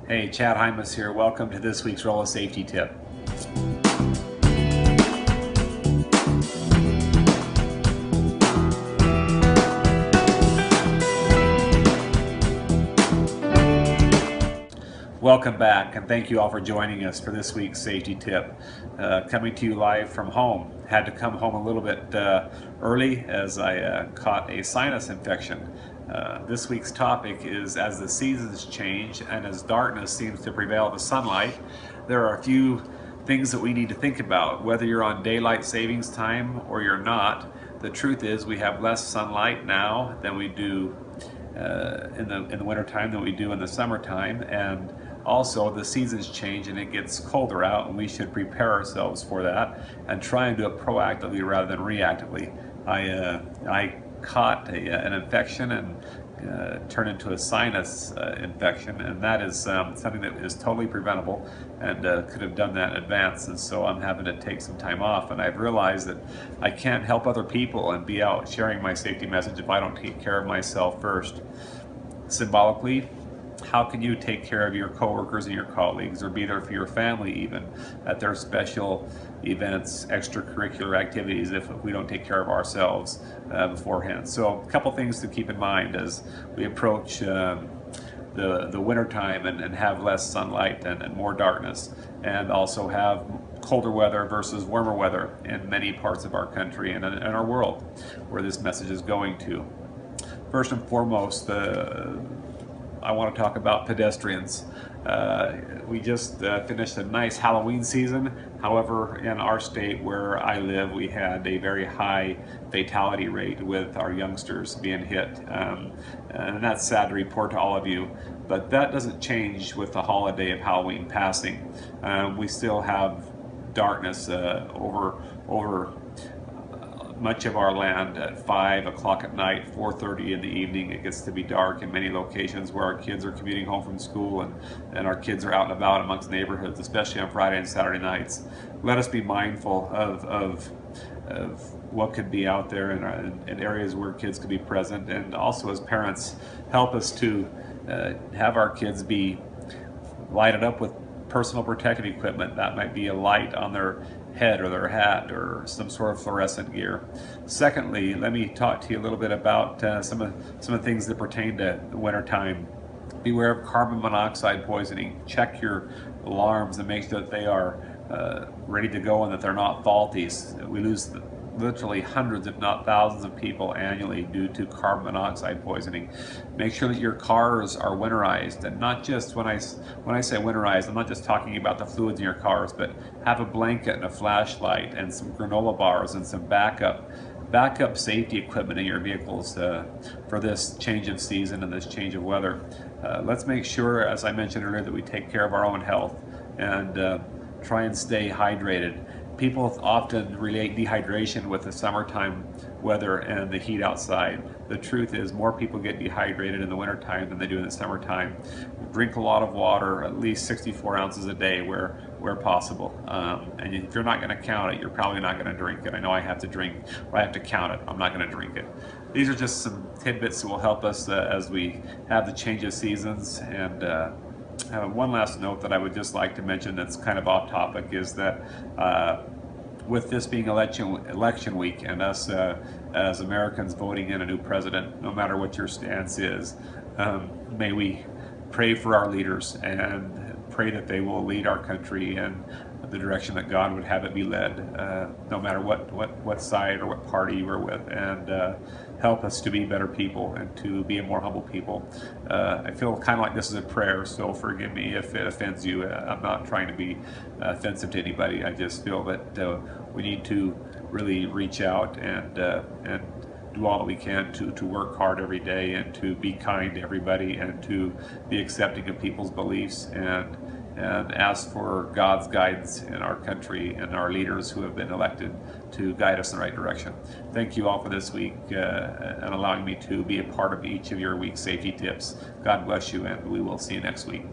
Hey, Chad Hymas here. Welcome to this week's Rolla Safety Tip. Welcome back, and thank you all for joining us for this week's safety tip. Coming to you live from home. Had to come home a little bit early as I caught a sinus infection. This week's topic is as the seasons change and as darkness seems to prevail the sunlight, there are a few things that we need to think about. Whether you're on daylight savings time or you're not, the truth is we have less sunlight now than we do in the wintertime than we do in the summertime, and also the seasons change and it gets colder out, and we should prepare ourselves for that and try and do it proactively rather than reactively. I caught an infection and turned into a sinus infection, and that is something that is totally preventable and could have done that in advance, and so I'm having to take some time off. And I've realized that I can't help other people and be out sharing my safety message if I don't take care of myself first. Symbolically, how can you take care of your coworkers and your colleagues, or be there for your family even at their special events, extracurricular activities, if we don't take care of ourselves beforehand? So a couple things to keep in mind as we approach the winter time and have less sunlight and more darkness, and also have colder weather versus warmer weather in many parts of our country and in our world where this message is going to. First and foremost, I want to talk about pedestrians. We just finished a nice Halloween season. However, in our state where I live, we had a very high fatality rate with our youngsters being hit. And that's sad to report to all of you, but that doesn't change with the holiday of Halloween passing. We still have darkness over much of our land at 5 o'clock at night, 4:30 in the evening. It gets to be dark in many locations where our kids are commuting home from school, and our kids are out and about amongst neighborhoods, especially on Friday and Saturday nights. Let us be mindful of what could be out there in areas where kids could be present, and also as parents help us to have our kids be lighted up with personal protective equipment. That might be a light on their head or their hat or some sort of fluorescent gear. Secondly, let me talk to you a little bit about some of the things that pertain to the wintertime. Beware of carbon monoxide poisoning. Check your alarms and make sure that they are ready to go and that they're not faulty. We lose literally hundreds, if not thousands, of people annually due to carbon monoxide poisoning. Make sure that your cars are winterized, and not just when I say winterized, I'm not just talking about the fluids in your cars, but have a blanket and a flashlight and some granola bars and some backup safety equipment in your vehicles for this change of season and this change of weather. Let's make sure, as I mentioned earlier, that we take care of our own health and try and stay hydrated. People often relate dehydration with the summertime weather and the heat outside. The truth is more people get dehydrated in the wintertime than they do in the summertime. Drink a lot of water, at least 64 ounces a day where possible. And if you're not going to count it, you're probably not going to drink it. I know I have to drink, or I have to count it. I'm not going to drink it. These are just some tidbits that will help us as we have the change of seasons. And one last note that I would just like to mention that's kind of off topic is that with this being election week and us as Americans voting in a new president, no matter what your stance is, may we pray for our leaders and pray that they will lead our country in the direction that God would have it be led, no matter what side or what party we're with, and help us to be better people and to be a more humble people. I feel kind of like this is a prayer, so forgive me if it offends you. I'm not trying to be offensive to anybody. I just feel that we need to really reach out and do all that we can to work hard every day and to be kind to everybody and to be accepting of people's beliefs and ask for God's guidance in our country and our leaders who have been elected to guide us in the right direction. Thank you all for this week and allowing me to be a part of each of your week's safety tips. God bless you, and we will see you next week.